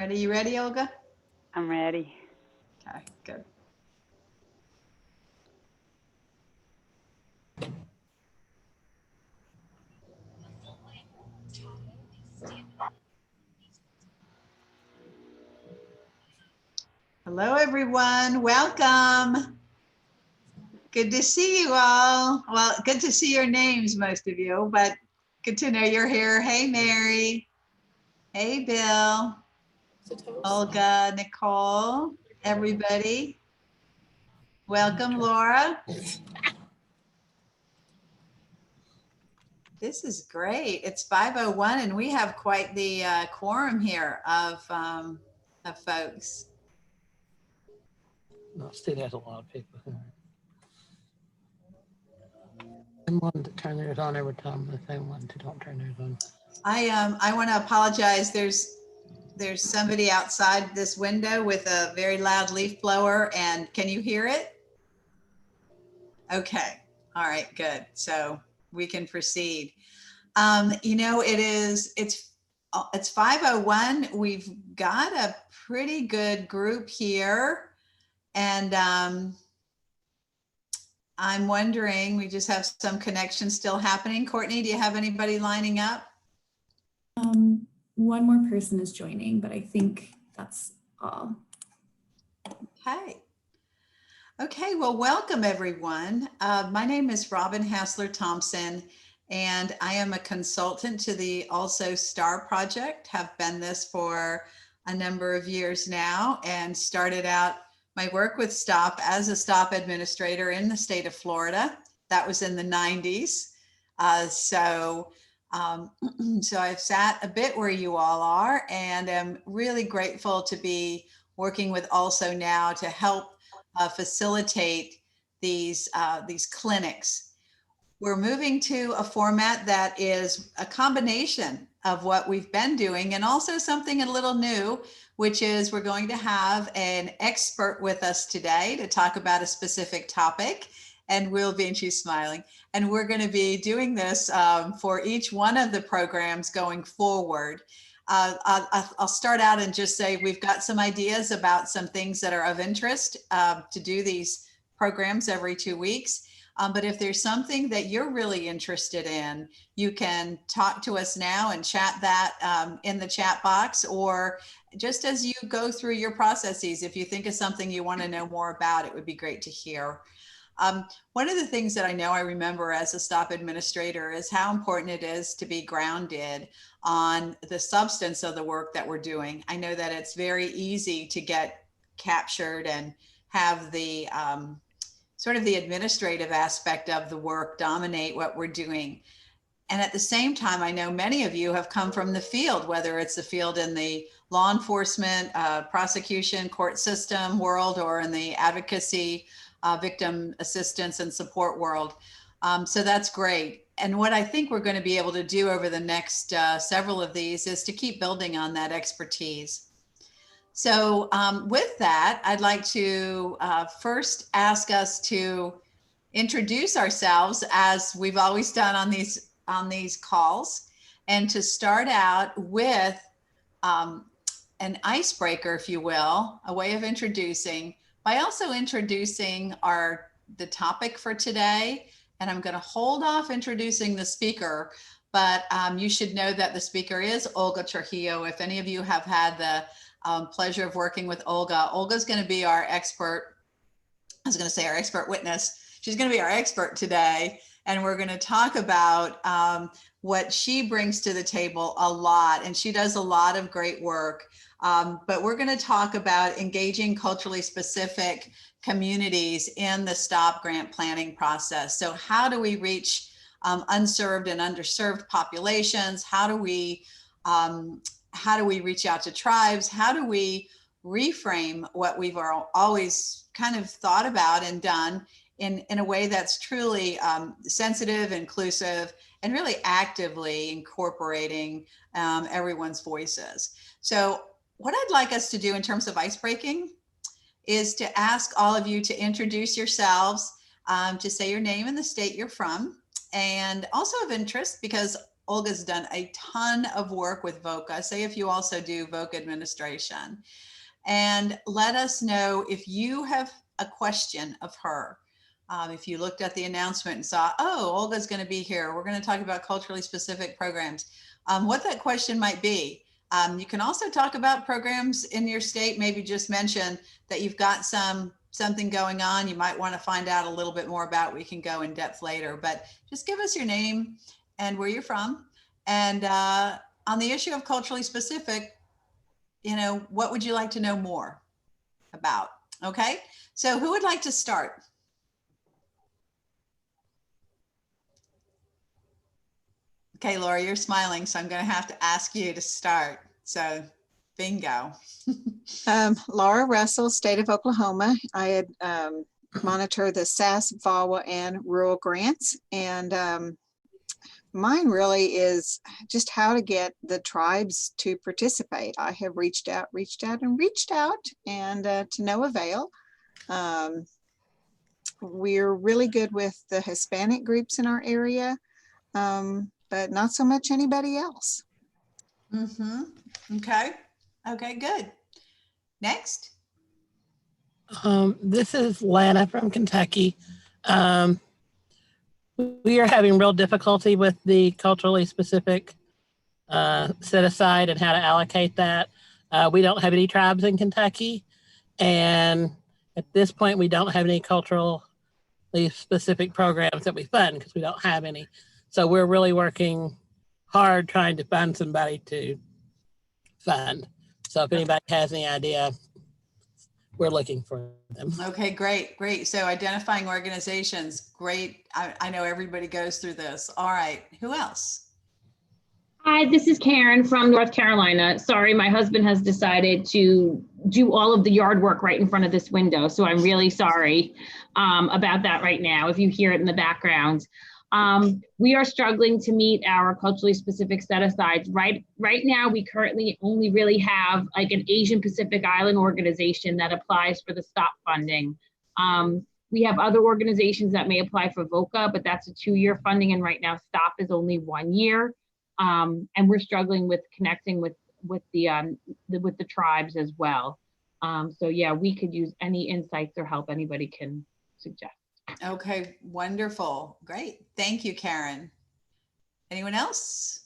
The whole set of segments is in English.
Ready? You ready, Olga? I'm ready. Okay, good. Hello, everyone. Welcome. Good to see you all. Well, good to see your names, most of you, but good to know you're here. Hey, Mary. Hey, Bill. Olga, Nicole, everybody. Welcome, Laura. This is great. It's 5:01 and we have quite the quorum here of folks. No, still has a lot of people here. I'm one to turn theirs on every time, the same one to don't turn theirs on. I want to apologize. There's somebody outside this window with a very loud leaf blower, and can you hear it? Okay. All right, good. So we can proceed. It's 5:01. We've got a pretty good group here. And I'm wondering, we just have some connection still happening. Courtney, do you have anybody lining up? One more person is joining, but I think that's all. Okay. Okay, well, welcome everyone. My name is Robin Hassler Thompson, and I am a consultant to the Also STAR project, have been this for a number of years now, and started out my work with STOP as a STOP administrator in the state of Florida. That was in the 90s. So I've sat a bit where you all are, and am really grateful to be working with Also now to help facilitate these clinics. We're moving to a format that is a combination of what we've been doing and also something a little new, which is we're going to have an expert with us today to talk about a specific topic. And and she's smiling, and we're going to be doing this for each one of the programs going forward. I'll start out and just say we've got some ideas about some things that are of interest to do these programs every 2 weeks. But if there's something that you're really interested in, you can talk to us now and chat that in the chat box, or just as you go through your processes, if you think of something you want to know more about, it would be great to hear. One of the things that I remember as a STOP administrator is how important it is to be grounded on the substance of the work that we're doing. I know that it's very easy to get captured and have the sort of the administrative aspect of the work dominate what we're doing. And at the same time, I know many of you have come from the field, whether it's the field in the law enforcement, prosecution, court system world, or in the advocacy, victim assistance and support world. So that's great. And what I think we're going to be able to do over the next several of these is to keep building on that expertise. So with that, I'd like to first ask us to introduce ourselves as we've always done on these calls, and to start out with an icebreaker, if you will, a way of introducing, by also introducing the topic for today. And I'm going to hold off introducing the speaker, but you should know that the speaker is Olga Trujillo. If any of you have had the pleasure of working with Olga, Olga's going to be our expert. I was going to say our expert witness. She's going to be our expert today. And we're going to talk about what she brings to the table a lot. And she does a lot of great work. But we're going to talk about engaging culturally specific communities in the STOP grant planning process. So how do we reach unserved and underserved populations? How do we reach out to tribes? How do we reframe what we've always kind of thought about and done in a way that's truly sensitive, inclusive, and really actively incorporating everyone's voices? So what I'd like us to do in terms of ice breaking is to ask all of you to introduce yourselves, to say your name and the state you're from, and also of interest, because Olga's done a ton of work with VOCA. Say if you also do VOCA administration. And let us know if you have a question of her. If you looked at the announcement and saw, oh, Olga's going to be here, we're going to talk about culturally specific programs, what that question might be. You can also talk about programs in your state, maybe just mention that you've got something going on you might want to find out a little bit more about. We can go in depth later, but just give us your name and where you're from. And on the issue of culturally specific, what would you like to know more about? Okay, so who would like to start? Okay, Laura, you're smiling, so I'm going to have to ask you to start. So bingo. Laura Russell, state of Oklahoma. I had monitor the SAS, VAWA, and rural grants. And mine really is just how to get the tribes to participate. I have reached out, and to no avail. We're really good with the Hispanic groups in our area, but not so much anybody else. Okay. Okay, good. Next. This is Lana from Kentucky. We are having real difficulty with the culturally specific set aside and how to allocate that. We don't have any tribes in Kentucky, and at this point we don't have any culturally specific programs that we fund because we don't have any. So we're really working hard trying to find somebody to fund. So if anybody has any idea, we're looking for them. Okay, great. So identifying organizations, great. I know everybody goes through this. All right, who else? Hi, this is Karen from North Carolina. Sorry, my husband has decided to do all of the yard work right in front of this window. So I'm really sorry about that right now, if you hear it in the background. We are struggling to meet our culturally specific set-asides. Right now, we currently only really have like an Asian Pacific Island organization that applies for the STOP funding. We have other organizations that may apply for VOCA, but that's a 2-year funding, and right now STOP is only 1 year. And we're struggling with connecting with the tribes as well. So yeah, we could use any insights or help anybody can suggest. Okay, wonderful. Great. Thank you, Karen. Anyone else?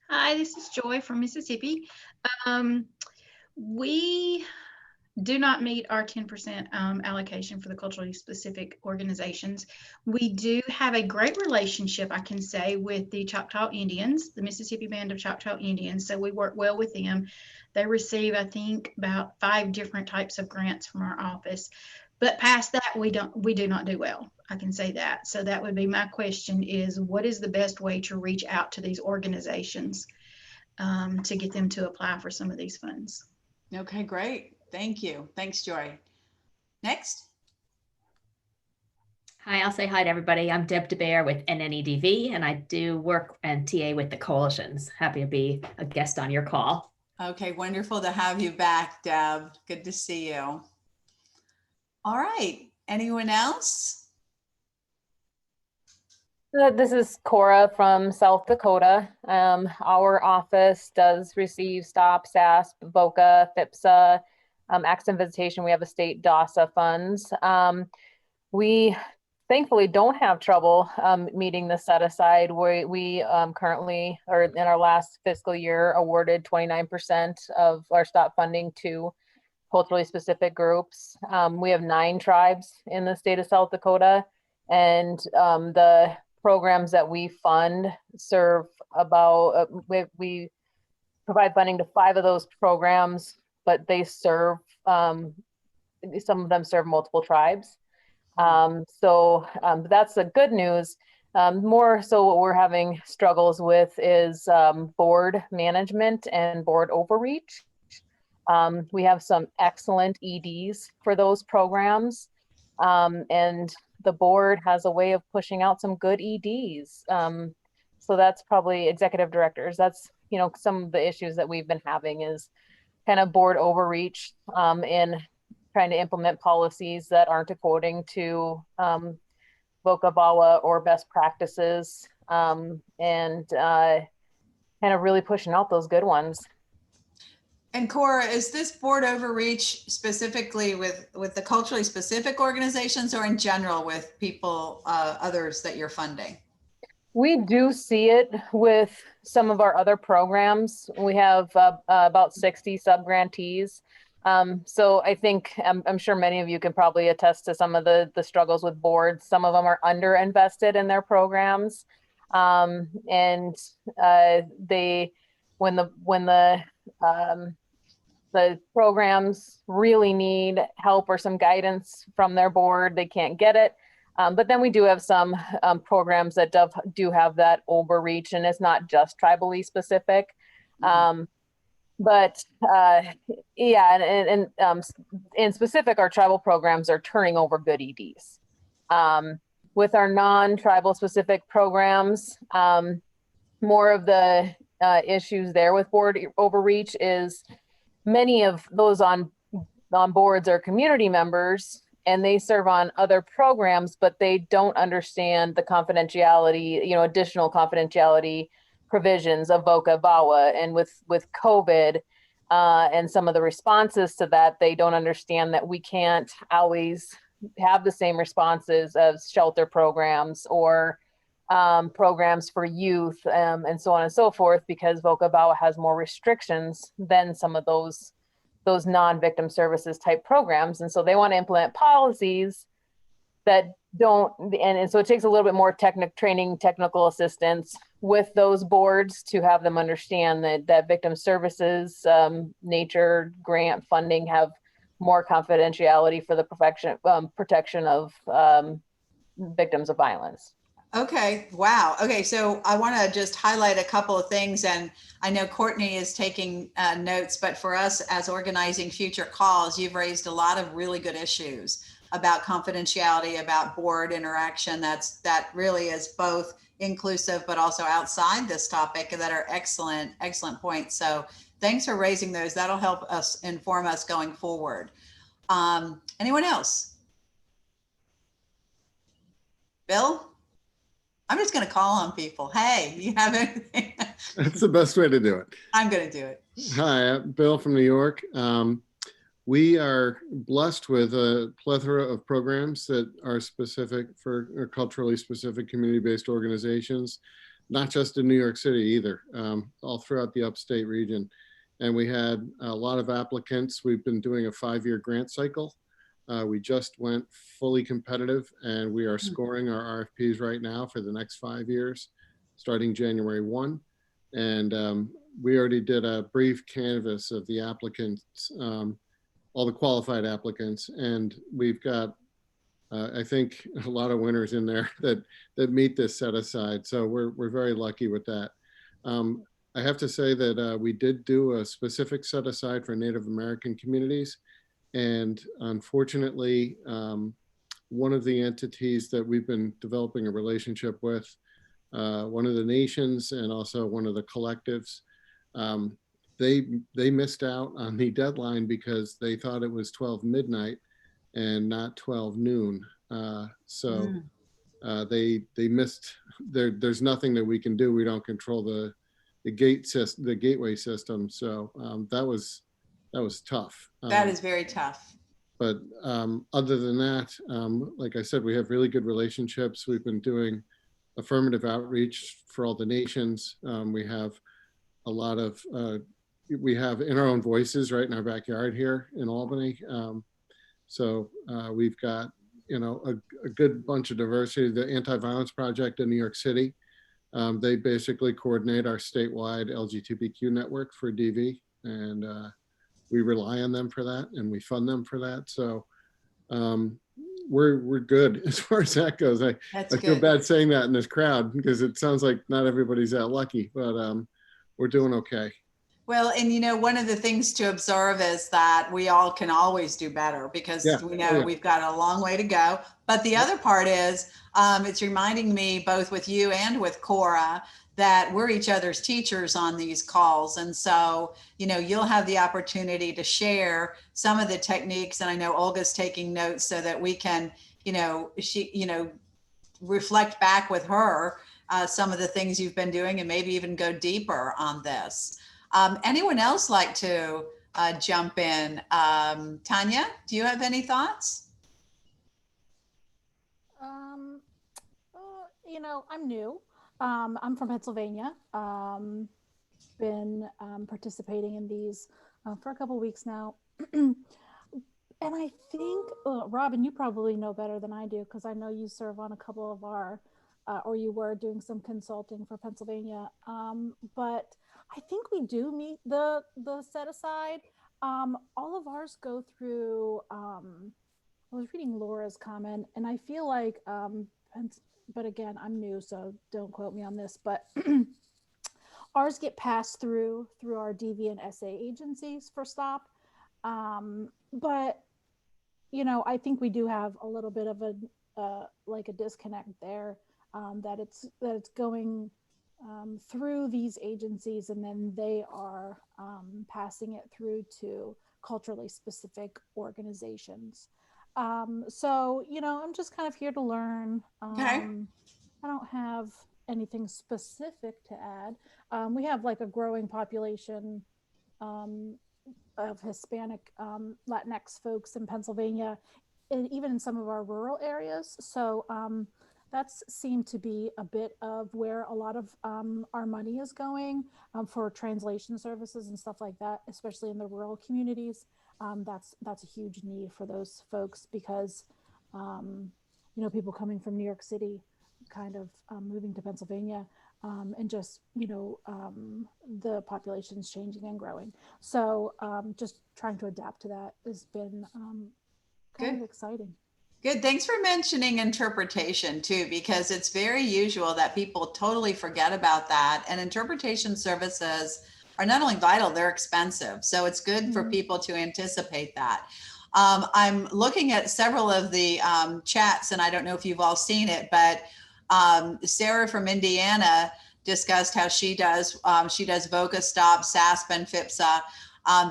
Hi, this is Joy from Mississippi. We do not meet our 10% allocation for the culturally specific organizations. We do have a great relationship, I can say, with the Choctaw Indians, the Mississippi Band of Choctaw Indians. So we work well with them. They receive, I think, about 5 different types of grants from our office. But past that, we do not do well. I can say that. So that would be my question is, what is the best way to reach out to these organizations to get them to apply for some of these funds? Okay, great. Thank you. Thanks, Joy. Next. Hi, I'll say hi to everybody. I'm Deb DeBear with NNEDV, and I do work and TA with the coalitions. Happy to be a guest on your call. Okay, wonderful to have you back, Deb. Good to see you. All right. Anyone else? This is Cora from South Dakota. Our office does receive STOP, SASP, VOCA, FIPSA, Accident Visitation. We have a state DASA funds. We thankfully don't have trouble meeting the set aside. We currently, or in our last fiscal year, awarded 29% of our STOP funding to culturally specific groups. We have 9 tribes in the state of South Dakota, and the programs that we fund serve about, we provide funding to 5 of those programs, but they serve, some of them serve multiple tribes. So that's the good news. More so what we're having struggles with is board management and board overreach. We have some excellent EDs for those programs, and the board has a way of pushing out some good EDs. So that's probably executive directors. That's, some of the issues that we've been having is kind of board overreach in trying to implement policies that aren't according to VOCA VAWA or best practices, and kind of really pushing out those good ones. And Cora, is this board overreach specifically with the culturally specific organizations, or in general with people, others that you're funding? We do see it with some of our other programs. We have about 60 sub-grantees. So I think, I'm sure many of you can probably attest to some of the struggles with boards. Some of them are underinvested in their programs. And when the programs really need help or some guidance from their board, they can't get it. But then we do have some programs that do have that overreach, and it's not just tribally specific. But yeah, and in specific, our tribal programs are turning over good EDs. With our non-tribal specific programs, more of the issues there with board overreach is many of those on boards are community members, and they serve on other programs, but they don't understand the confidentiality, additional confidentiality provisions of VOCA VAWA. And with COVID and some of the responses to that, they don't understand that we can't always have the same responses as shelter programs or programs for youth, and so on and so forth, because VOCA VAWA has more restrictions than some of those non-victim services type programs. And so they want to implement policies that don't, and so it takes a little bit more technical assistance with those boards to have them understand that victim services, nature grant funding have more confidentiality for the protection of victims of violence. Okay. Wow. Okay. So I want to just highlight a couple of things, and I know Courtney is taking notes, but for us as organizing future calls, you've raised a lot of really good issues about confidentiality, about board interaction. That really is both inclusive, but also outside this topic, that are excellent points. So thanks for raising those. That'll help us inform us going forward. Anyone else? Bill? I'm just going to call on people. Hey, you have anything? That's the best way to do it. I'm going to do it. Hi, I'm Bill from New York. We are blessed with a plethora of programs that are specific for culturally specific community-based organizations, not just in New York City either, all throughout the upstate region. And we had a lot of applicants. We've been doing a 5-year grant cycle. We just went fully competitive, and we are scoring our RFPs right now for the next 5 years, starting January 1. And we already did a brief canvas of the applicants, all the qualified applicants, and we've got, I think, a lot of winners in there that meet this set aside. So we're very lucky with that. I have to say that we did do a specific set aside for Native American communities. And unfortunately, one of the entities that we've been developing a relationship with, one of the nations and also one of the collectives, they missed out on the deadline because they thought it was 12 midnight and not 12 noon. So they missed. There's nothing that we can do. We don't control the gateway system. So that was tough. That is very tough. But other than that, like I said, we have really good relationships. We've been doing affirmative outreach for all the nations. We have a lot of, we have in our own voices right in our backyard here in Albany. So we've got, a good bunch of diversity. The Anti-Violence Project in New York City, they basically coordinate our statewide LGBTQ network for DV. And we rely on them for that, and we fund them for that. So we're good as far as that goes. I feel bad saying that in this crowd because it sounds like not everybody's that lucky, but we're doing okay. Well, and one of the things to observe is that we all can always do better because we know we've got a long way to go. But the other part is it's reminding me both with you and with Cora that we're each other's teachers on these calls. And so, you'll have the opportunity to share some of the techniques. And I know Olga's taking notes so that we can, reflect back with her some of the things you've been doing and maybe even go deeper on this. Anyone else like to jump in? Tanya, do you have any thoughts? You know, I'm new. I'm from Pennsylvania. Been participating in these for a couple weeks now. And I think, Robin, you probably know better than I do because I know you serve on a couple of our, or you were doing some consulting for Pennsylvania. But I think we do meet the set aside. All of ours go through. I was reading Laura's comment, and I feel like, but again, I'm new, so don't quote me on this. But ours get passed through our DV and SA agencies for STOP. But you know, I think we do have a little bit of a like a disconnect there, that it's going through these agencies, and then they are passing it through to culturally specific organizations. So, you know, I'm just kind of here to learn. Okay. I don't have anything specific to add. We have like a growing population of Hispanic, Latinx folks in Pennsylvania, and even in some of our rural areas. So that's seemed to be a bit of where a lot of our money is going for translation services and stuff like that, especially in the rural communities. That's a huge need for those folks because, you know, people coming from New York City kind of moving to Pennsylvania, and just, you know, the population's changing and growing. So just trying to adapt to that has been kind of exciting. Good. Thanks for mentioning interpretation too, because it's very usual that people totally forget about that. And interpretation services are not only vital, they're expensive. So it's good for people to anticipate that. I'm looking at several of the chats, and I don't know if you've all seen it, but Sarah from Indiana discussed how she does VOCA, STOP, SASP, and FIPSA.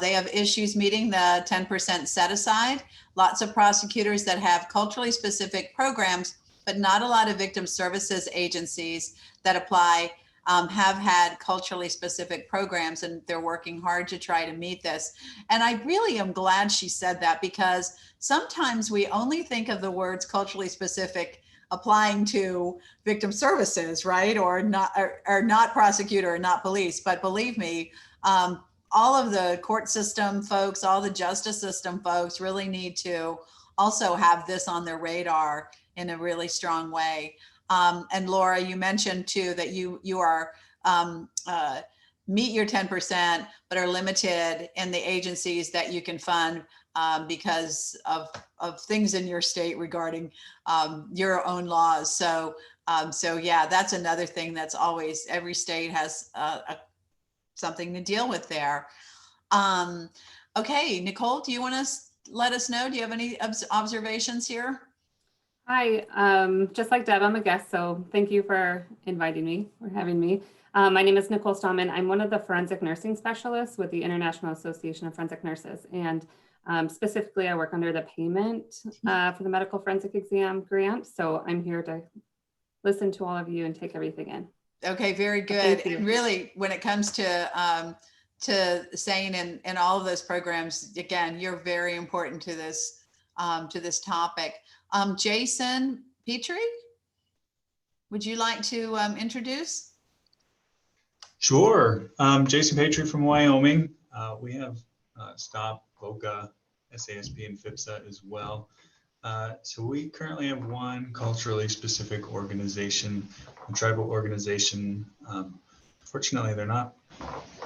They have issues meeting the 10% set aside. Lots of prosecutors that have culturally specific programs, but not a lot of victim services agencies that apply have had culturally specific programs, and they're working hard to try to meet this. And I really am glad she said that, because sometimes we only think of the words culturally specific applying to victim services, right? Or not prosecutor or not police. But believe me, all of the court system folks, all the justice system folks really need to also have this on their radar in a really strong way. And Laura, you mentioned too that you are meet your 10%, but are limited in the agencies that you can fund because of things in your state regarding your own laws. So yeah, that's another thing that's always, every state has something to deal with there. Okay, Nicole, do you want to let us know? Do you have any observations here? Hi, just like Deb, I'm a guest, so thank you for inviting me or having me. My name is Nicole Stallman. I'm one of the forensic nursing specialists with the International Association of Forensic Nurses. And specifically, I work under the payment for the medical forensic exam grant. So I'm here to listen to all of you and take everything in. Okay, very good. And really, when it comes to SANE and all of those programs, again, you're very important to this topic. Jason Petrie, would you like to introduce? Sure. Jason Petrie from Wyoming. We have STOP, VOCA, SASP, and FIPSA as well. So we currently have one culturally specific organization, a tribal organization. Fortunately, they're not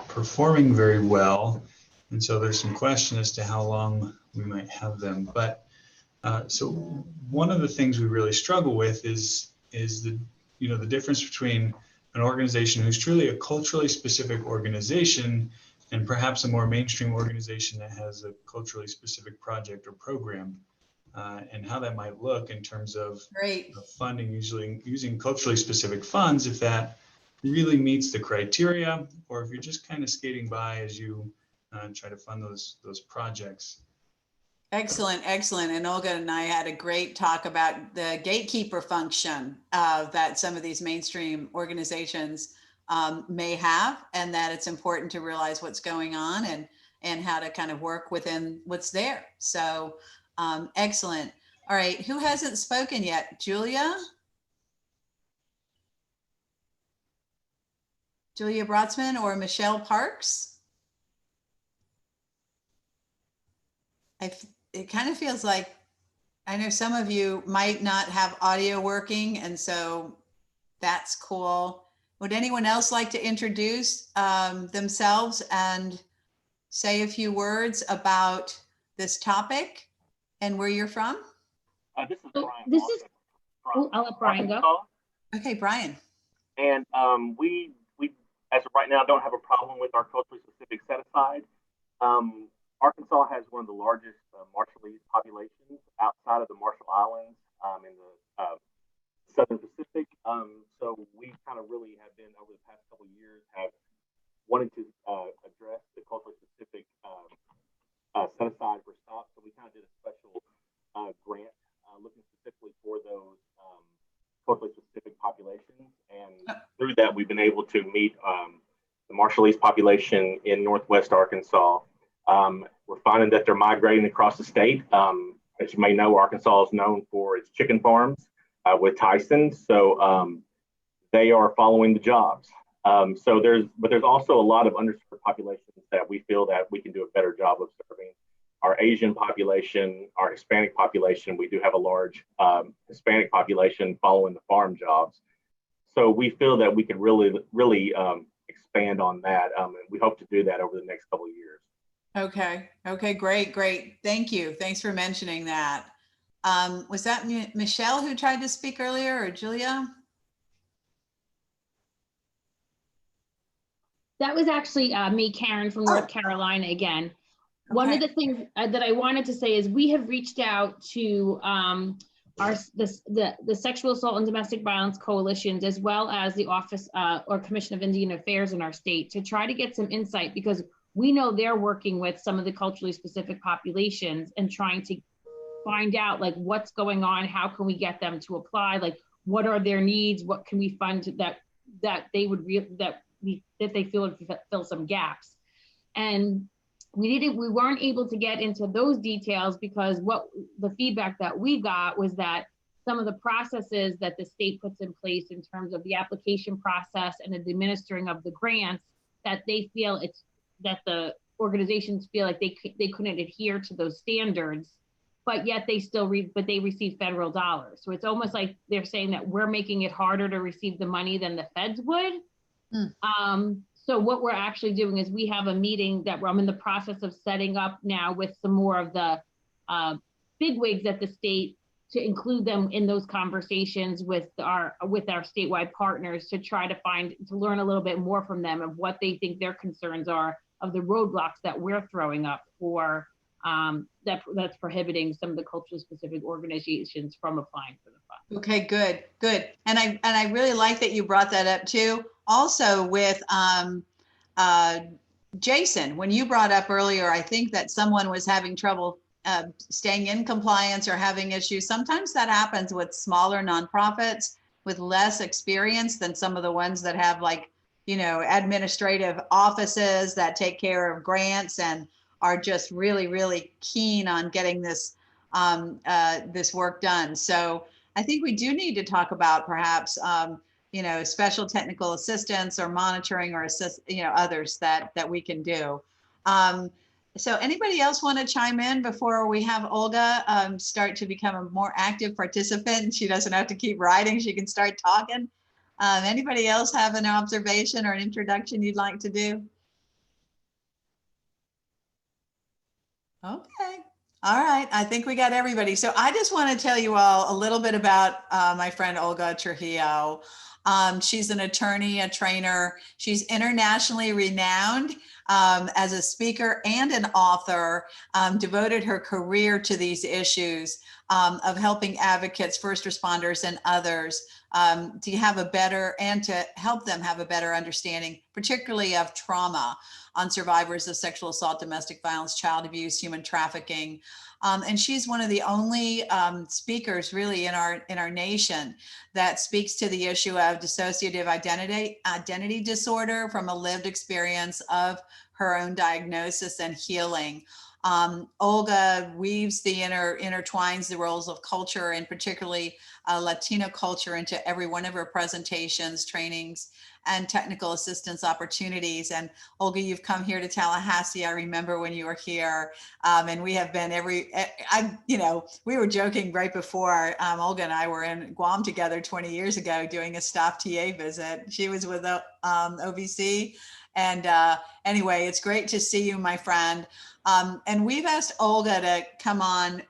performing very well. And so there's some question as to how long we might have them. But so one of the things we really struggle with is the difference between an organization who's truly a culturally specific organization and perhaps a more mainstream organization that has a culturally specific project or program, and how that might look in terms of funding, usually using culturally specific funds, if that really meets the criteria, or if you're just kind of skating by as you try to fund those projects. Excellent, excellent. And Olga and I had a great talk about the gatekeeper function that some of these mainstream organizations may have, and that it's important to realize what's going on and how to kind of work within what's there. So excellent. All right, who hasn't spoken yet? Julia? Julia Brotzman or Michelle Parks? It kind of feels like, I know some of you might not have audio working, and so that's cool. Would anyone else like to introduce themselves and say a few words about this topic and where you're from? This is Brian. I'll let Brian go. Okay, Brian. And we, as of right now, don't have a problem with our culturally specific set aside. Arkansas has one of the largest Marshallese populations outside of the Marshall Islands in the Southern Pacific. So we kind of really have been, over the past couple of years, have wanted to address the culturally specific set aside for stops. So we kind of did a special grant looking specifically for those culturally specific populations. And through that, we've been able to meet the Marshallese population in Northwest Arkansas. We're finding that they're migrating across the state. As you may know, Arkansas is known for its chicken farms with Tyson. So they are following the jobs. So there's also a lot of underserved populations that we feel that we can do a better job of serving. Our Asian population, our Hispanic population, we do have a large Hispanic population following the farm jobs. So we feel that we can really expand on that. And we hope to do that over the next couple of years. Okay. Okay, great. Thank you. Thanks for mentioning that. Was that Michelle who tried to speak earlier, or Julia? That was actually me, Karen from North Carolina again. Okay. One of the things that I wanted to say is we have reached out to the Sexual Assault and Domestic Violence Coalitions, as well as the Office or Commission of Indian Affairs in our state, to try to get some insight, because we know they're working with some of the culturally specific populations and trying to find out like what's going on, how can we get them to apply, like what are their needs, what can we fund that they would that they feel would fill some gaps. And we weren't able to get into those details because what the feedback that we got was that some of the processes that the state puts in place in terms of the application process and the administering of the grants, that they feel that the organizations feel like they couldn't adhere to those standards, but yet they still they receive federal dollars. So it's almost like they're saying that we're making it harder to receive the money than the feds would. So what we're actually doing is we have a meeting that I'm in the process of setting up now with some more of the bigwigs at the state to include them in those conversations with our statewide partners to try to learn a little bit more from them of what they think their concerns are, of the roadblocks that we're throwing up for that's prohibiting some of the culturally specific organizations from applying for the fund. Okay, good. And I really like that you brought that up too. Also with Jason, when you brought up earlier, I think that someone was having trouble staying in compliance or having issues. Sometimes that happens with smaller nonprofits with less experience than some of the ones that have administrative offices that take care of grants and are just really keen on getting this this work done. So I think we do need to talk about perhaps special technical assistance or monitoring or others that we can do. So anybody else want to chime in before we have Olga start to become a more active participant? She doesn't have to keep writing, she can start talking. Anybody else have an observation or an introduction you'd like to do? Okay. All right. I think we got everybody. So I just want to tell you all a little bit about my friend Olga Trujillo. She's an attorney, a trainer. She's internationally renowned. as a speaker and an author, devoted her career to these issues of helping advocates, first responders, and others to have a better, and to help them have a better understanding, particularly of trauma on survivors of sexual assault, domestic violence, child abuse, human trafficking. And she's one of the only speakers really in our nation that speaks to the issue of dissociative identity disorder from a lived experience of her own diagnosis and healing. Olga weaves intertwines the roles of culture, and particularly Latino culture, into every one of her presentations, trainings, and technical assistance opportunities. And Olga, you've come here to Tallahassee. I remember when you were here, and we have been we were joking right before Olga and I were in Guam together 20 years ago doing a staff TA visit. She was with OVC. And anyway, it's great to see you, my friend. And we've asked Olga to come on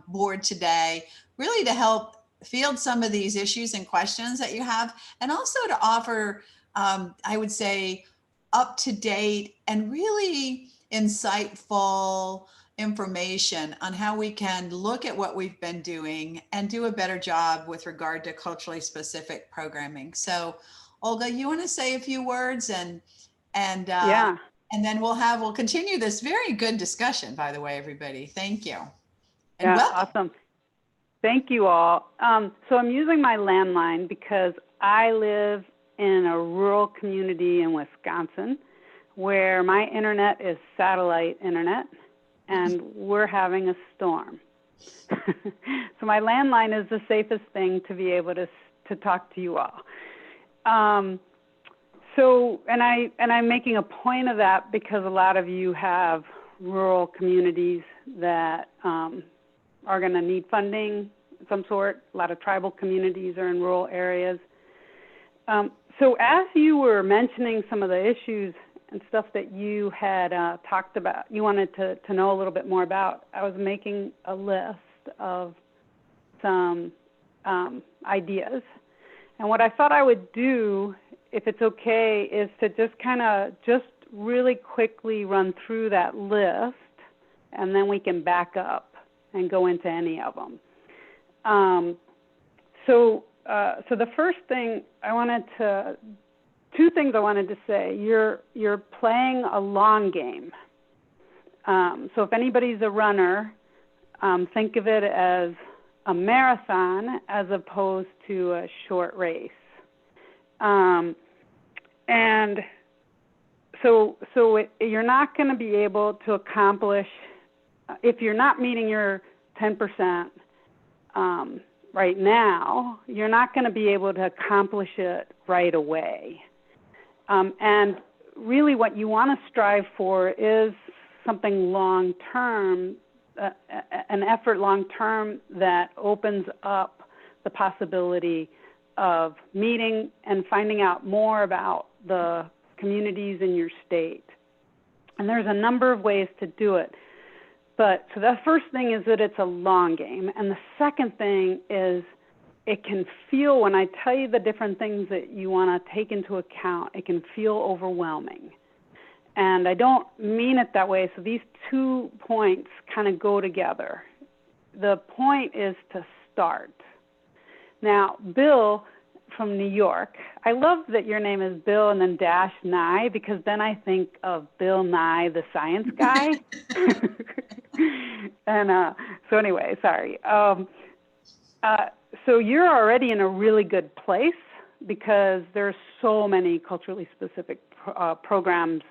board today, really to help field some of these issues and questions that you have, and also to offer, I would say, up-to-date and really insightful information on how we can look at what we've been doing and do a better job with regard to culturally specific programming. So, Olga, you want to say a few words, and yeah. And then we'll continue this very good discussion, by the way, everybody. Thank you. And Yeah, welcome. awesome. Thank you all. So I'm using my landline because I live in a rural community in Wisconsin where my internet is satellite internet, and we're having a storm. So my landline is the safest thing to be able to talk to you all. So, and I'm making a point of that because a lot of you have rural communities that are going to need funding of some sort. A lot of tribal communities are in rural areas. So as you were mentioning some of the issues and stuff that you had talked about, you wanted to know a little bit more about, I was making a list of some ideas. And what I thought I would do, if it's okay, is to just really quickly run through that list, and then we can back up and go into any of them. So the first thing two things I wanted to say. You're playing a long game. So if anybody's a runner, think of it as a marathon as opposed to a short race. And so you're not going to be able to accomplish, if you're not meeting your 10% right now, you're not going to be able to accomplish it right away. And really what you want to strive for is something long-term, an effort long-term that opens up the possibility of meeting and finding out more about the communities in your state. And there's a number of ways to do it. But so the first thing is that it's a long game. And the second thing is it can feel, when I tell you the different things that you want to take into account, it can feel overwhelming. And I don't mean it that way. So these 2 points kind of go together. The point is to start. Now, Bill from New York, I love that your name is Bill and then dash Nye, because then I think of Bill Nye, the science guy. And so anyway, sorry. So you're already in a really good place because there's so many culturally specific programs,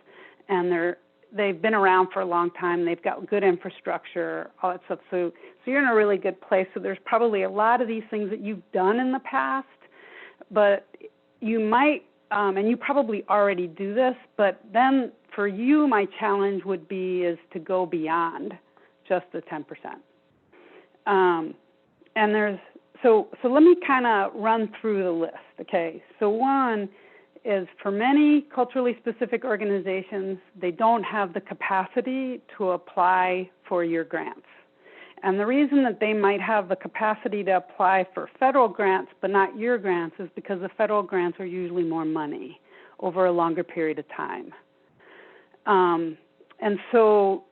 and they've been around for a long time. They've got good infrastructure, all that stuff. So you're in a really good place. So there's probably a lot of these things that you've done in the past, but you might, and you probably already do this, but then for you, my challenge would be is to go beyond just the 10%. And so let me kind of run through the list, okay? So one is, for many culturally specific organizations, they don't have the capacity to apply for your grants. And the reason that they might have the capacity to apply for federal grants but not your grants is because the federal grants are usually more money over a longer period of time. And so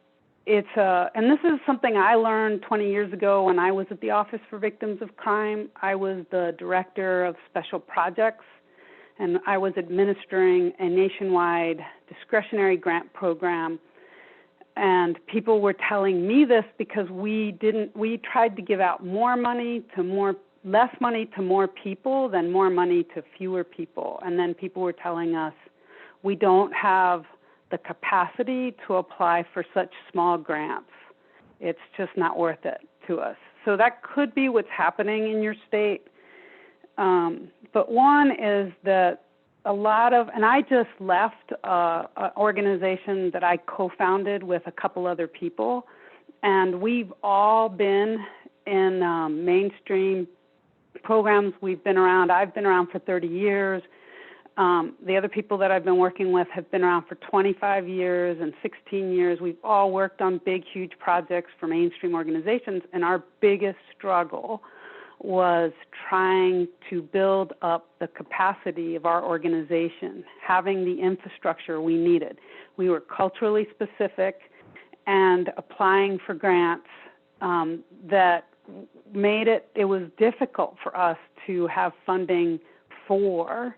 and this is something I learned 20 years ago when I was at the Office for Victims of Crime. I was the director of special projects, and I was administering a nationwide discretionary grant program. And people were telling me this because we tried to give out less money to more people than more money to fewer people. And then people were telling us, we don't have the capacity to apply for such small grants. It's just not worth it to us. So that could be what's happening in your state. But one is that and I just left an organization that I co-founded with a couple other people, and we've all been in mainstream programs. I've been around for 30 years. The other people that I've been working with have been around for 25 years and 16 years. We've all worked on big, huge projects for mainstream organizations, and our biggest struggle was trying to build up the capacity of our organization, having the infrastructure we needed. We were culturally specific and applying for grants that made it was difficult for us to have funding for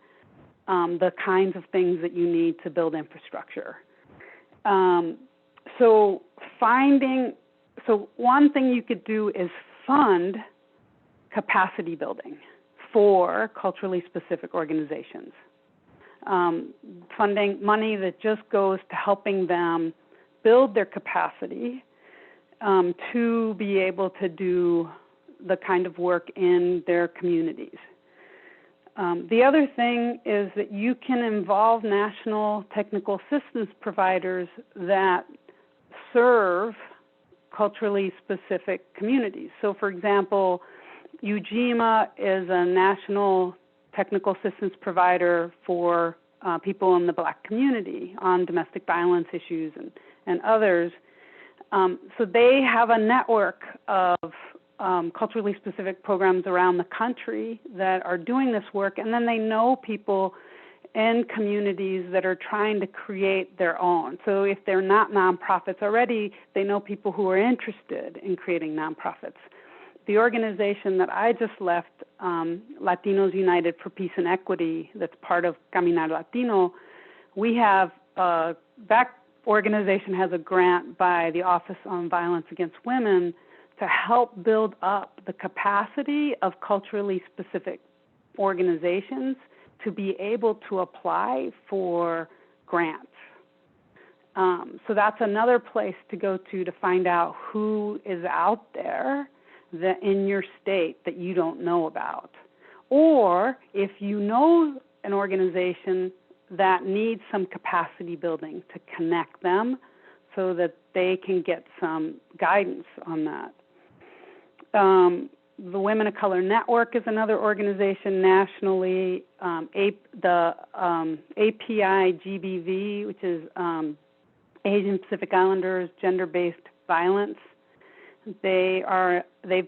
the kinds of things that you need to build infrastructure. So one thing you could do is fund capacity building for culturally specific organizations. Funding money that just goes to helping them build their capacity to be able to do the kind of work in their communities. The other thing is that you can involve national technical assistance providers that serve culturally specific communities. So for example, UGIMA is a national technical assistance provider for people in the Black community on domestic violence issues and others. So they have a network of culturally specific programs around the country that are doing this work, and then they know people in communities that are trying to create their own. So if they're not nonprofits already, they know people who are interested in creating nonprofits. The organization that I just left, Latinos United for Peace and Equity, that's part of Caminar Latino, that organization has a grant by the Office on Violence Against Women to help build up the capacity of culturally specific organizations to be able to apply for grants. So that's another place to go to find out who is out there in your state that you don't know about. Or if you know an organization that needs some capacity building, to connect them so that they can get some guidance on that. The Women of Color Network is another organization nationally. The API-GBV, which is Asian Pacific Islanders Gender-Based Violence. They've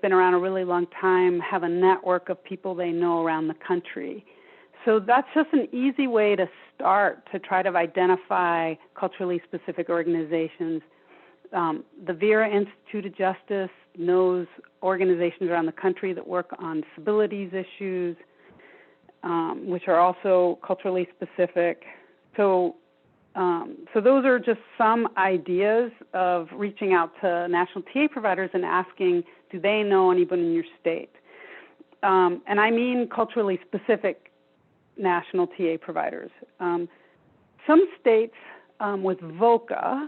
been around a really long time, have a network of people they know around the country. So that's just an easy way to start to try to identify culturally specific organizations. The Vera Institute of Justice knows organizations around the country that work on disabilities issues, which are also culturally specific. So those are just some ideas of reaching out to national TA providers and asking, do they know anyone in your state? And I mean culturally specific national TA providers. Some states with VOCA,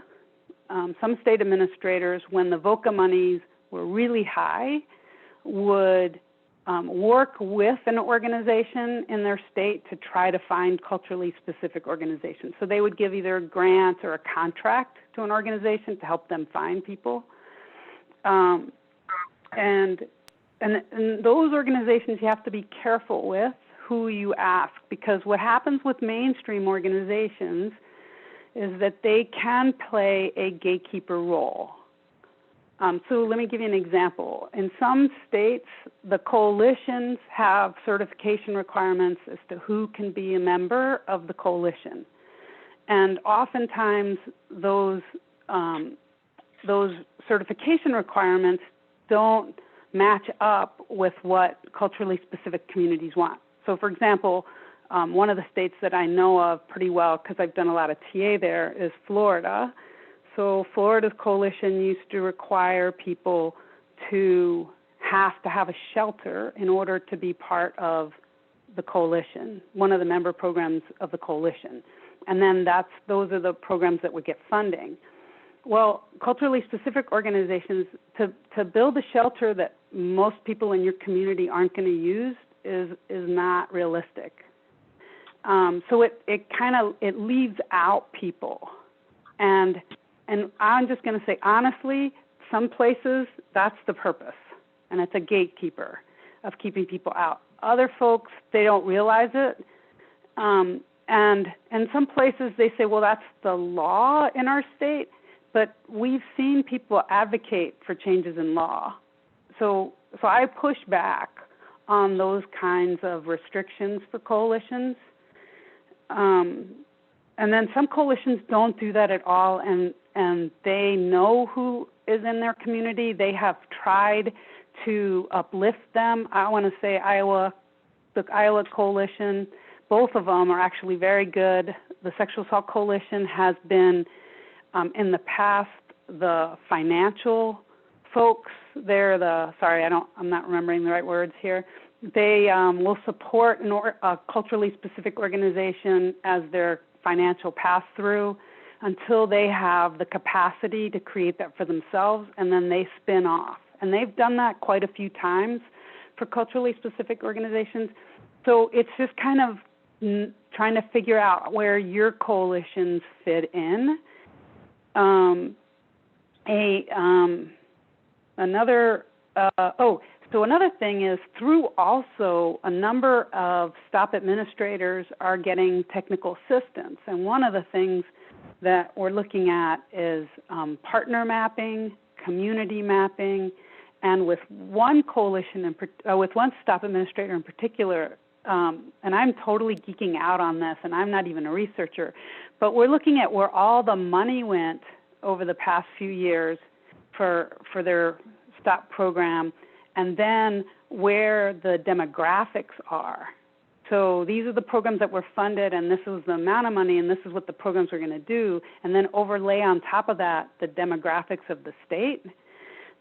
some state administrators, when the VOCA monies were really high, would work with an organization in their state to try to find culturally specific organizations. So they would give either grants or a contract to an organization to help them find people. And those organizations you have to be careful with who you ask, because what happens with mainstream organizations is that they can play a gatekeeper role. So let me give you an example. In some states, the coalitions have certification requirements as to who can be a member of the coalition. And oftentimes those certification requirements don't match up with what culturally specific communities want. So for example, one of the states that I know of pretty well, because I've done a lot of TA there, is Florida. So Florida's coalition used to require people to have a shelter in order to be part of the coalition, one of the member programs of the coalition. And then those are the programs that would get funding. Well, culturally specific organizations, to build a shelter that most people in your community aren't going to use is not realistic. So it leaves out people. And I'm just going to say, honestly, some places, that's the purpose. And it's a gatekeeper of keeping people out. Other folks, they don't realize it. And in some places, they say, well, that's the law in our state. But we've seen people advocate for changes in law. So I push back on those kinds of restrictions for coalitions. And then some coalitions don't do that at all, and they know who is in their community. They have tried to uplift them. I want to say the Iowa Coalition, both of them are actually very good. The Sexual Assault Coalition has been, in the past, the financial folks. They're I'm not remembering the right words here. They will support a culturally specific organization as their financial pass-through until they have the capacity to create that for themselves, and then they spin off. And they've done that quite a few times for culturally specific organizations. So it's just kind of trying to figure out where your coalitions fit in. Another thing is, through also a number of STOP administrators are getting technical assistance. And one of the things that we're looking at is partner mapping, community mapping, and with one coalition, with one STOP administrator in particular, and I'm totally geeking out on this, and I'm not even a researcher, but we're looking at where all the money went over the past few years for their STOP program, and then where the demographics are. So these are the programs that were funded, and this is the amount of money, and this is what the programs are going to do, and then overlay on top of that the demographics of the state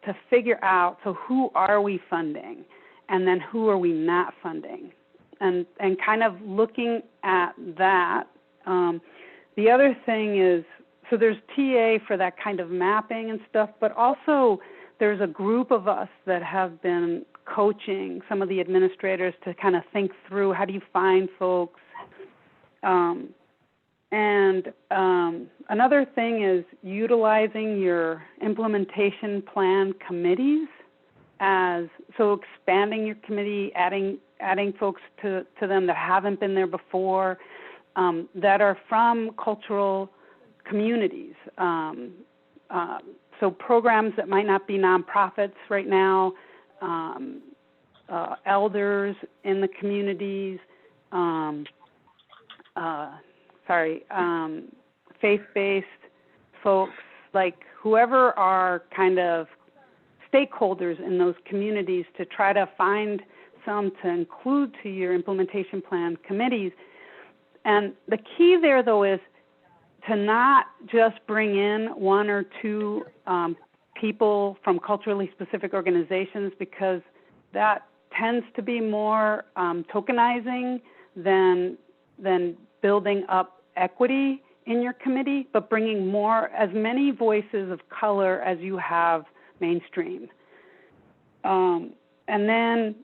to figure out, so who are we funding, and then who are we not funding, and kind of looking at that. The other thing is, so there's TA for that kind of mapping and stuff, but also there's a group of us that have been coaching some of the administrators to kind of think through how do you find folks. Another thing is utilizing your implementation plan committees so expanding your committee, adding folks to them that haven't been there before, that are from cultural communities. So programs that might not be nonprofits right now, elders in the communities, faith-based folks, like whoever are kind of stakeholders in those communities, to try to find some to include to your implementation plan committees. And the key there, though, is to not just bring in one or two people from culturally specific organizations, because that tends to be more tokenizing than building up equity in your committee, but bringing as many voices of color as you have mainstream. And then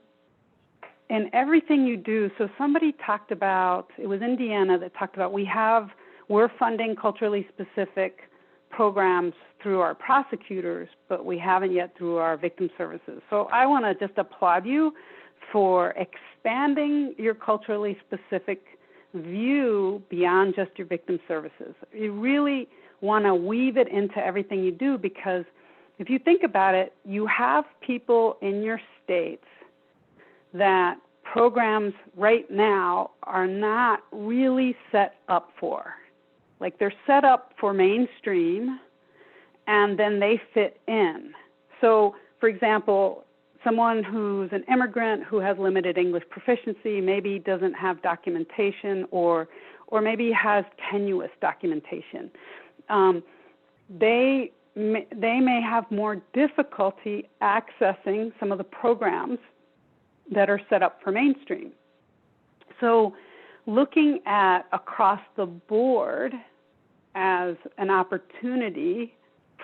in everything you do, so somebody talked about, it was Indiana that talked about, we're funding culturally specific programs through our prosecutors, but we haven't yet through our victim services. So I want to just applaud you for expanding your culturally specific view beyond just your victim services. You really want to weave it into everything you do, because if you think about it, you have people in your states that programs right now are not really set up for. Like they're set up for mainstream and then they fit in. So for example, someone who's an immigrant who has limited English proficiency, maybe doesn't have documentation or maybe has tenuous documentation. They may have more difficulty accessing some of the programs that are set up for mainstream. So looking at across the board as an opportunity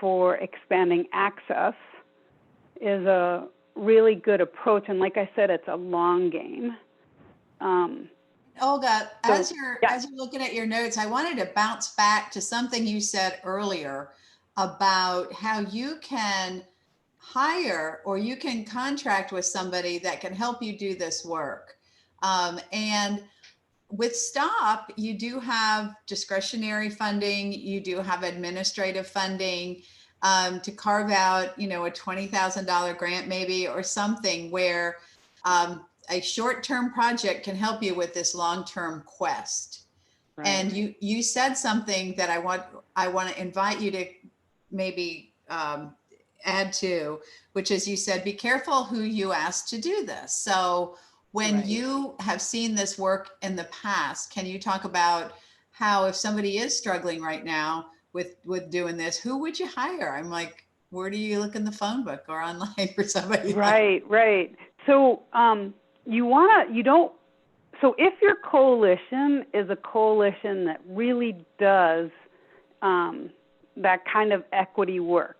for expanding access is a really good approach. And like I said, it's a long game. Olga, as you're looking at your notes, I wanted to bounce back to something you said earlier about how you can hire or you can contract with somebody that can help you do this work. And with STOP, you do have discretionary funding, you do have administrative funding to carve out, you know, a $20,000 grant maybe or something where a short-term project can help you with this long-term quest. Right. And you said something that I want to invite you to maybe add to, which is you said, be careful who you ask to do this. So when you have seen this work in the past, can you talk about how if somebody is struggling right now with doing this, who would you hire? I'm like, where do you look in the phone book or online for somebody? Right. So so if your coalition is a coalition that really does that kind of equity work.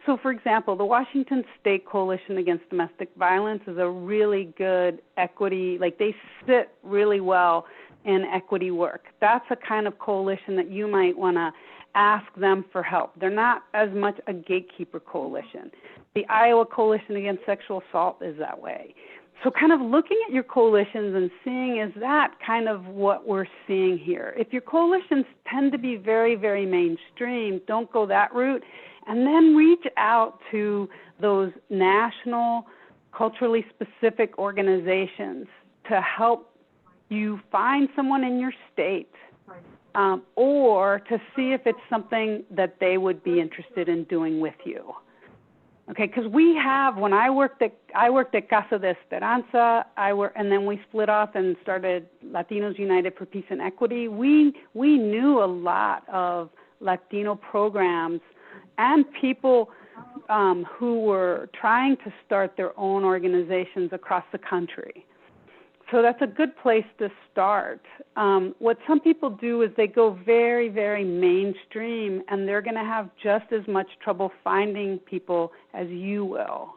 So for example, the Washington State Coalition Against Domestic Violence is a really good equity, like they sit really well in equity work. That's a kind of coalition that you might want to ask them for help. They're not as much a gatekeeper coalition. The Iowa Coalition Against Sexual Assault is that way. So kind of looking at your coalitions and seeing, is that kind of what we're seeing here? If your coalitions tend to be very, very mainstream, don't go that route. And then reach out to those national, culturally specific organizations to help you find someone in your state, or to see if it's something that they would be interested in doing with you. Okay, because we have, when I worked at Casa de Esperanza, and then we split off and started Latinos United for Peace and Equity. We knew a lot of Latino programs and people who were trying to start their own organizations across the country. So that's a good place to start. What some people do is they go very, very mainstream, and they're going to have just as much trouble finding people as you will.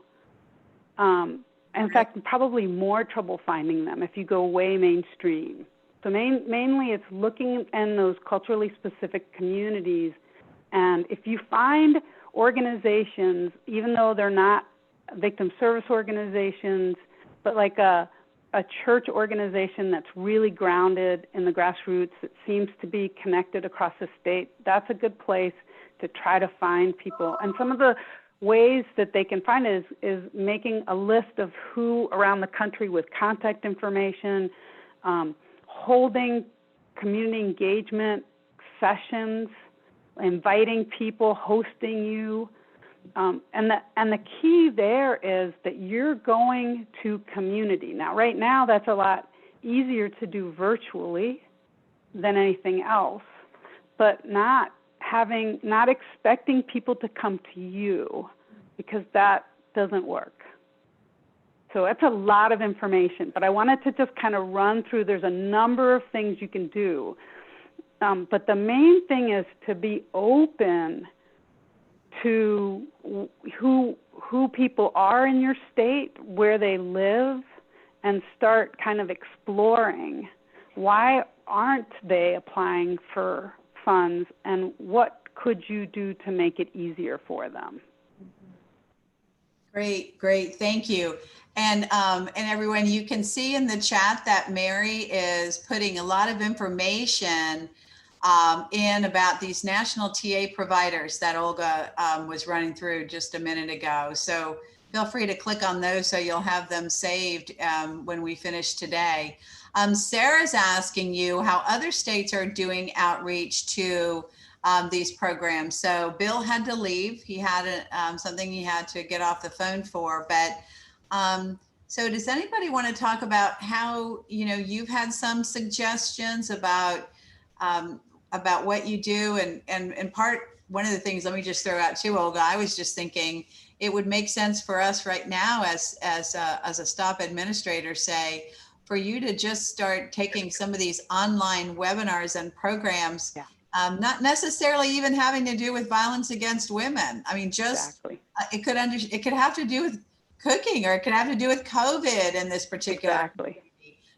In fact, probably more trouble finding them if you go way mainstream. So mainly it's looking in those culturally specific communities. And if you find organizations, even though they're not victim service organizations, but like a church organization that's really grounded in the grassroots, that seems to be connected across the state, that's a good place to try to find people. And some of the ways that they can find it is making a list of who around the country with contact information, holding community engagement sessions, inviting people, hosting you. And the key there is that you're going to community. Now, right now, that's a lot easier to do virtually than anything else, but not expecting people to come to you, because that doesn't work. So that's a lot of information, but I wanted to just kind of run through, there's a number of things you can do. But the main thing is to be open to who people are in your state, where they live, and start kind of exploring why aren't they applying for funds, and what could you do to make it easier for them? Great, thank you. And everyone, you can see in the chat that Mary is putting a lot of information in about these national TA providers that Olga was running through just a minute ago. So feel free to click on those so you'll have them saved when we finish today. Sarah's asking you how other states are doing outreach to these programs. So Bill had to leave. He had something he had to get off the phone for. But so does anybody want to talk about how, you've had some suggestions about what you do? And in part, one of the things, let me just throw out too, Olga, I was just thinking it would make sense for us right now as a STOP administrator, say, for you to just start taking some of these online webinars and programs, not necessarily even having to do with violence against women. I mean, just it could have to do with cooking, or it could have to do with COVID in this particular.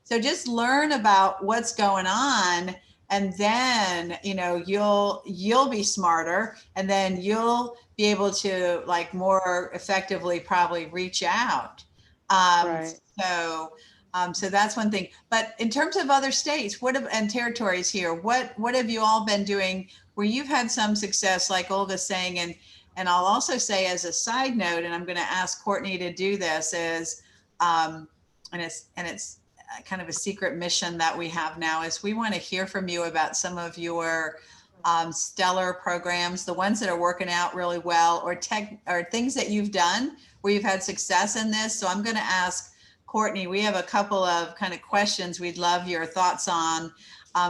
So just learn about what's going on, and then you'll be smarter, and then you'll be able to more effectively probably reach out. So that's one thing. But in terms of other states, and territories here, what have you all been doing where you've had some success, like Olga's saying? And I'll also say, as a side note, and I'm going to ask Courtney to do this, is and it's kind of a secret mission that we have now, is we want to hear from you about some of your stellar programs, the ones that are working out really well, or things that you've done where you've had success in this. So I'm going to ask Courtney, we have a couple of kind of questions we'd love your thoughts on,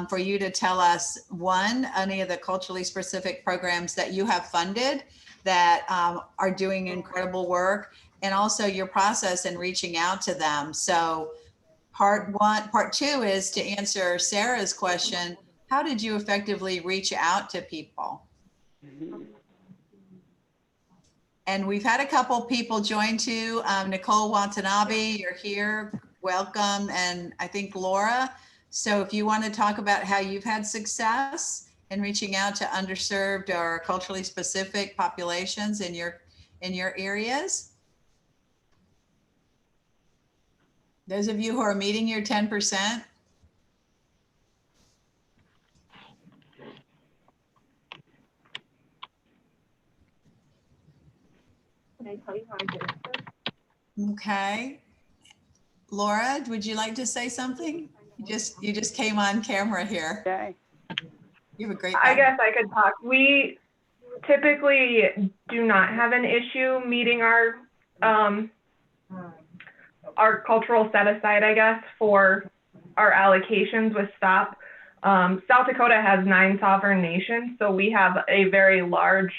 for you to tell us, one, any of the culturally specific programs that you have funded that are doing incredible work, and also your process in reaching out to them. So part two is to answer Sarah's question: how did you effectively reach out to people? And we've had a couple people join too. Nicole Watanabe, you're here, welcome. And I think Laura. So if you want to talk about how you've had success in reaching out to underserved or culturally specific populations in your areas. Those of you who are meeting your 10%. Can I tell you how I did it? Okay. Laura, would you like to say something? You just came on camera here. Okay. You have a great I guess I could talk. We typically do not have an issue meeting our cultural set aside, I guess, for our allocations with STOP. South Dakota has 9 sovereign nations, so we have a very large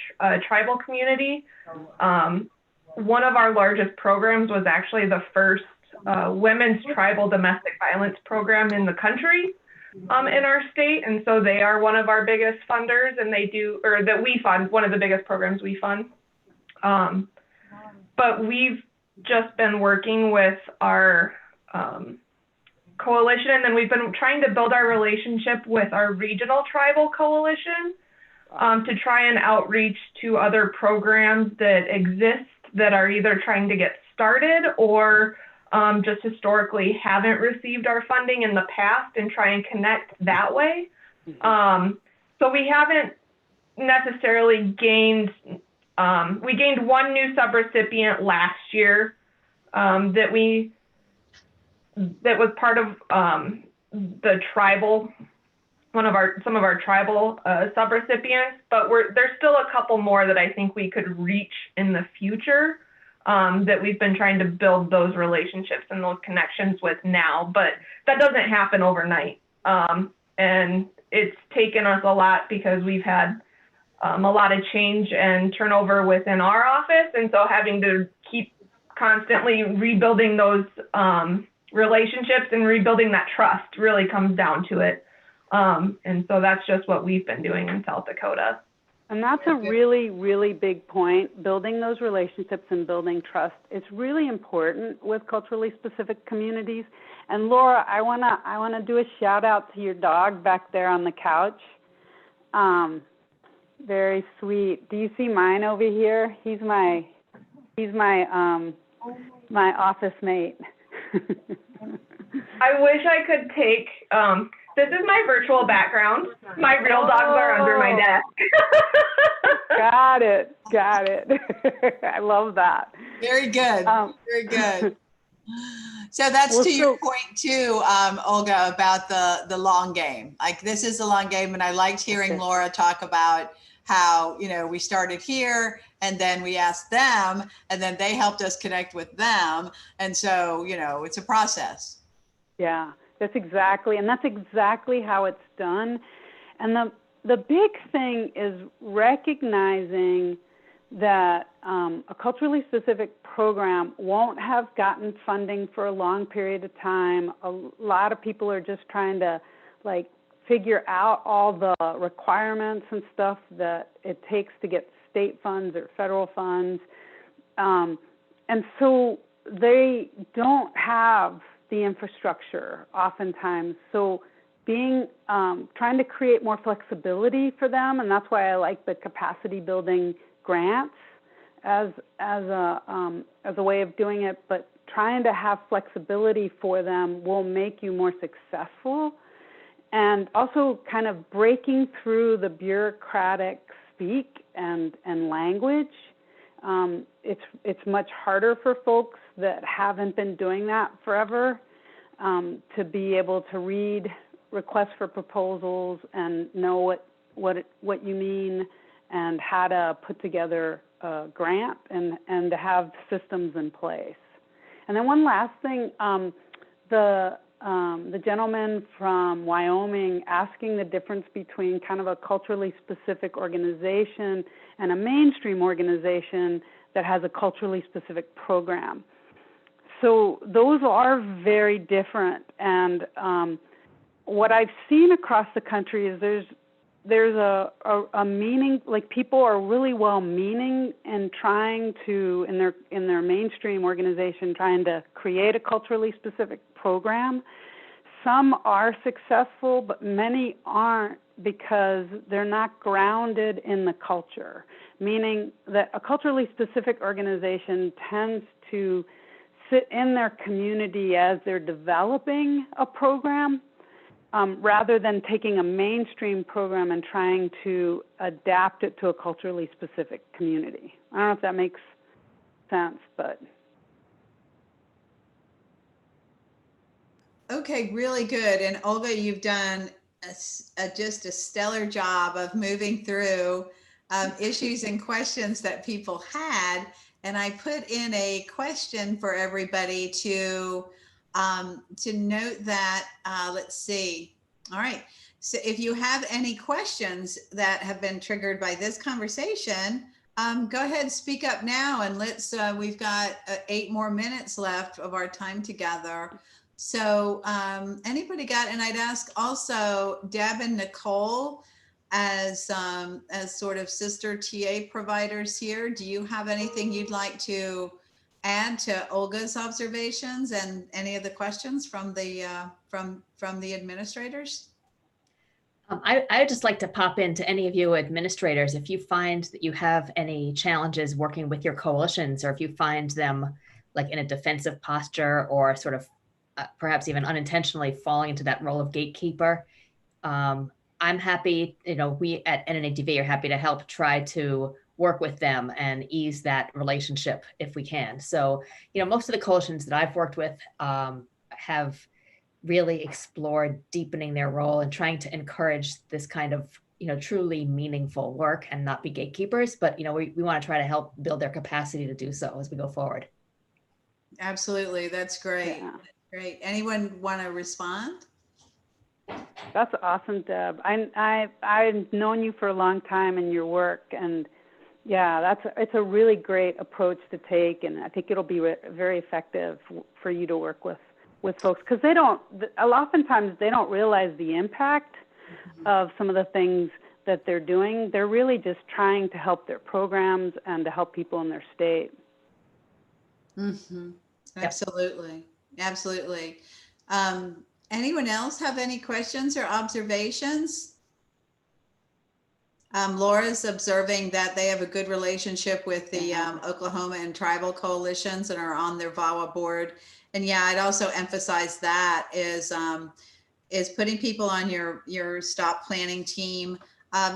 tribal community. One of our largest programs was actually the first women's tribal domestic violence program in the country in our state. And so they are one of our biggest funders, and that we fund, one of the biggest programs we fund. But we've just been working with our coalition, and then we've been trying to build our relationship with our regional tribal coalition to try and outreach to other programs that exist that are either trying to get started or just historically haven't received our funding in the past, and try and connect that way. So we haven't necessarily gained, we gained one new subrecipient last year that was part of the tribal, some of our tribal subrecipients, but there's still a couple more that I think we could reach in the future, that we've been trying to build those relationships and those connections with now, but that doesn't happen overnight. And it's taken us a lot because we've had a lot of change and turnover within our office. And so having to keep constantly rebuilding those relationships and rebuilding that trust really comes down to it. And so that's just what we've been doing in South Dakota. And that's a really, really big point, building those relationships and building trust. It's really important with culturally specific communities. And Laura, I wanna do a shout out to your dog back there on the couch. Very sweet. Do you see mine over here? He's my office mate. I wish I could take, this is my virtual background. My real dogs are under my desk. Got it. I love that. Very good. Very good. So that's Well, to your point too, Olga, about the long game. Like this is the long game, and I liked hearing Laura talk about how, you know, we started here and then we asked them and then they helped us connect with them. And so, you know, it's a process. Yeah, that's exactly how it's done. And the big thing is recognizing that a culturally specific program won't have gotten funding for a long period of time. A lot of people are just trying to like figure out all the requirements and stuff that it takes to get state funds or federal funds. And so they don't have the infrastructure oftentimes. So being trying to create more flexibility for them, and that's why I like the capacity building grants as a way of doing it. But trying to have flexibility for them will make you more successful, and also kind of breaking through the bureaucratic speak and language. It's much harder for folks that haven't been doing that forever to be able to read requests for proposals and know what you mean and how to put together a grant and to have systems in place. And then one last thing, the gentleman from Wyoming asking the difference between kind of a culturally specific organization and a mainstream organization that has a culturally specific program. So those are very different. And what I've seen across the country is there's a meaning, like people are really well-meaning and trying to, in their mainstream organization, trying to create a culturally specific program. Some are successful, but many aren't because they're not grounded in the culture, meaning that a culturally specific organization tends to sit in their community as they're developing a program, rather than taking a mainstream program and trying to adapt it to a culturally specific community. I don't know if that makes sense, but. Okay, really good. And Olga, you've done just a stellar job of moving through issues and questions that people had. And I put in a question for everybody to note that, let's see. All right. So if you have any questions that have been triggered by this conversation, go ahead, speak up now, and let's, we've got 8 more minutes left of our time together. So anybody got, and I'd ask also Deb and Nicole as sort of sister TA providers here. Do you have anything you'd like to add to Olga's observations and any of the questions from the administrators? I would just like to pop into any of you administrators. If you find that you have any challenges working with your coalitions, or if you find them like in a defensive posture or sort of perhaps even unintentionally falling into that role of gatekeeper, I'm happy, we at NNADV are happy to help try to work with them and ease that relationship if we can. So, most of the coalitions that I've worked with have really explored deepening their role and trying to encourage this kind of, truly meaningful work and not be gatekeepers. But, we want to try to help build their capacity to do so as we go forward. Absolutely. That's great. Yeah. Great. Anyone want to respond? That's awesome, Deb. I've known you for a long time in your work, and yeah, it's a really great approach to take, and I think it'll be very effective for you to work with folks, because oftentimes they don't realize the impact of some of the things that they're doing. They're really just trying to help their programs and to help people in their state. Mm-hmm. Absolutely. Absolutely. Anyone else have any questions or observations? Laura's observing that they have a good relationship with the Oklahoma and tribal coalitions and are on their VAWA board. And yeah, I'd also emphasize that is putting people on your stop planning team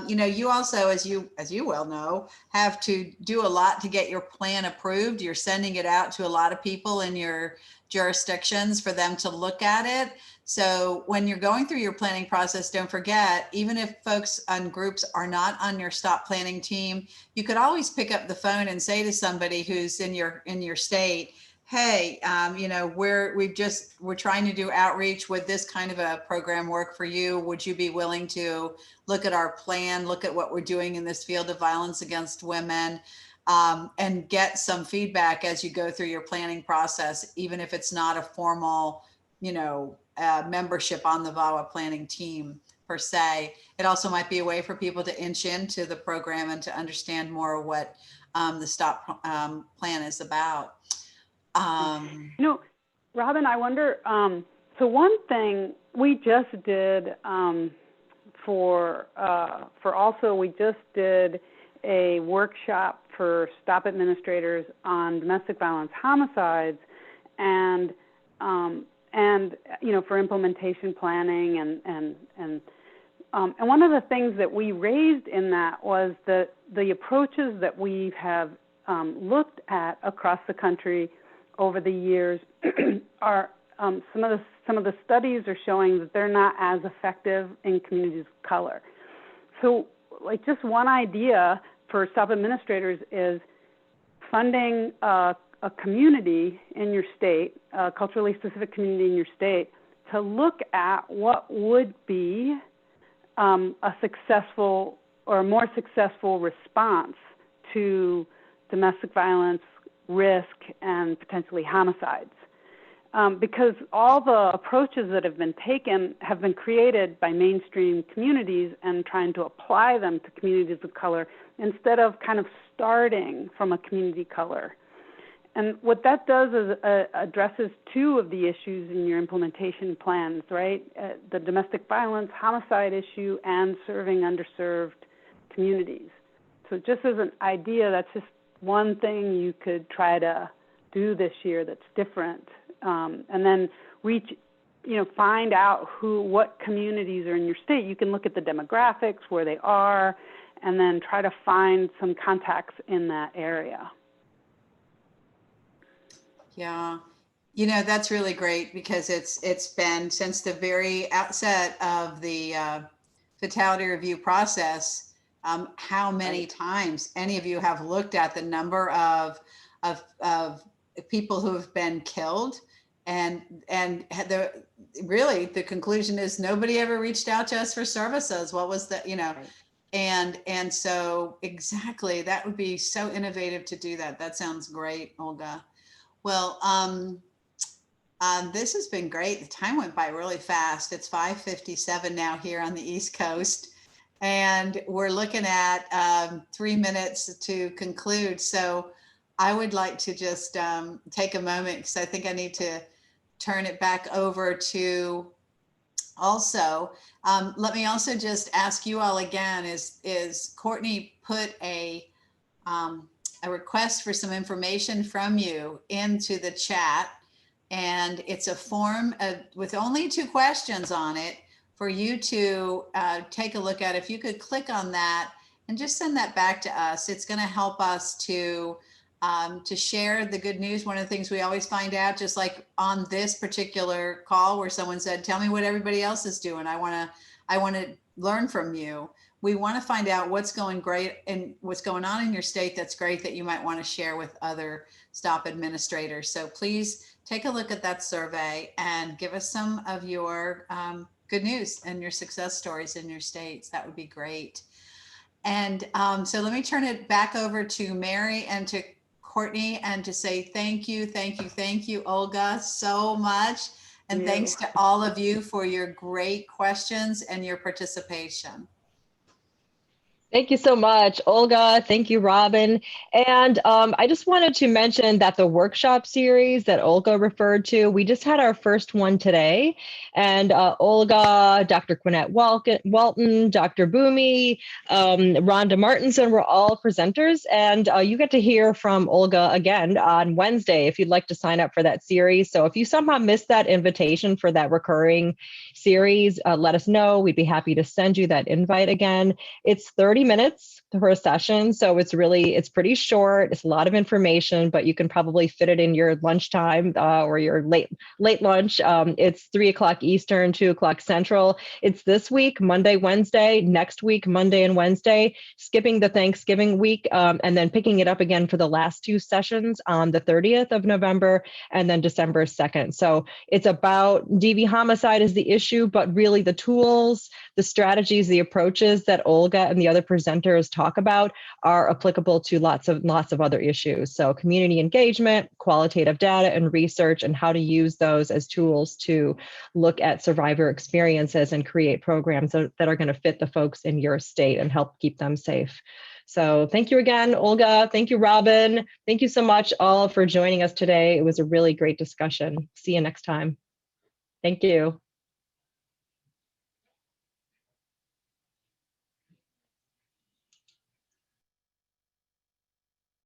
You know, you also, as you well know, have to do a lot to get your plan approved. You're sending it out to a lot of people in your jurisdictions for them to look at it. So when you're going through your planning process, don't forget, even if folks and groups are not on your stop planning team, you could always pick up the phone and say to somebody who's in your state, hey, you know, we're trying to do outreach. Would this kind of a program work for you? Would you be willing to look at our plan, look at what we're doing in this field of violence against women, and get some feedback as you go through your planning process, even if it's not a formal, you know, membership on the VAWA planning team per se. It also might be a way for people to inch into the program and to understand more what the stop plan is about. You know, Robin, I wonder, so one thing we just did we just did a workshop for stop administrators on domestic violence homicides and you know, for implementation planning and one of the things that we raised in that was the approaches that we have looked at across the country over the years are some of the studies are showing that they're not as effective in communities of color. So, like, just one idea for stop administrators is funding a community in your state, a culturally specific community in your state, to look at what would be a successful or a more successful response to domestic violence, risk, and potentially homicides. Because all the approaches that have been taken have been created by mainstream communities and trying to apply them to communities of color instead of kind of starting from a community color. And what that does is addresses two of the issues in your implementation plans, right? The domestic violence, homicide issue, and serving underserved communities. So just as an idea, that's just one thing you could try to do this year that's different. And then find out what communities are in your state. You can look at the demographics, where they are, and then try to find some contacts in that area. Yeah, you know, that's really great because it's been since the very outset of the fatality review process, how many times any of you have looked at the number of people who have been killed, and the conclusion is nobody ever reached out to us for services. What was the, you know, right. And so exactly, that would be so innovative to do that. That sounds great, Olga. Well, this has been great. The time went by really fast. It's 5:57 now here on the East Coast, and we're looking at 3 minutes to conclude. So I would like to just take a moment because I think I need to turn it back over to also. Let me also just ask you all again, is Courtney put a request for some information from you into the chat, and it's a form with only 2 questions on it for you to take a look at. If you could click on that and just send that back to us, it's going to help us to share the good news. One of the things we always find out, just like on this particular call where someone said, tell me what everybody else is doing. I want to learn from you. We want to find out what's going great and what's going on in your state that's great that you might want to share with other stop administrators. So please take a look at that survey and give us some of your good news and your success stories in your states. That would be great. And so let me turn it back over to Mary and to Courtney and to say thank you, Olga, so much. And thanks to all of you for your great questions and your participation. Thank you so much, Olga. Thank you, Robin. And I just wanted to mention that the workshop series that Olga referred to, we just had our first one today. And Olga, Dr. Quinette Walton, Dr. Boomy, Rhonda Martinson were all presenters. And you get to hear from Olga again on Wednesday if you'd like to sign up for that series. So if you somehow missed that invitation for that recurring series, let us know. We'd be happy to send you that invite again. It's 30 minutes for a session, so it's pretty short. It's a lot of information, but you can probably fit it in your lunchtime or your late lunch. It's 3 o'clock Eastern, 2 o'clock Central. It's this week, Monday, Wednesday, next week, Monday and Wednesday, skipping the Thanksgiving week, and then picking it up again for the last 2 sessions on the 30th of November and then December 2nd. So it's about DV homicide is the issue, but really the tools, the strategies, the approaches that Olga and the other presenters talk about are applicable to lots of other issues. So community engagement, qualitative data and research, and how to use those as tools to look at survivor experiences and create programs that are going to fit the folks in your state and help keep them safe. So thank you again, Olga. Thank you, Robin. Thank you so much all for joining us today. It was a really great discussion. See you next time. Thank you.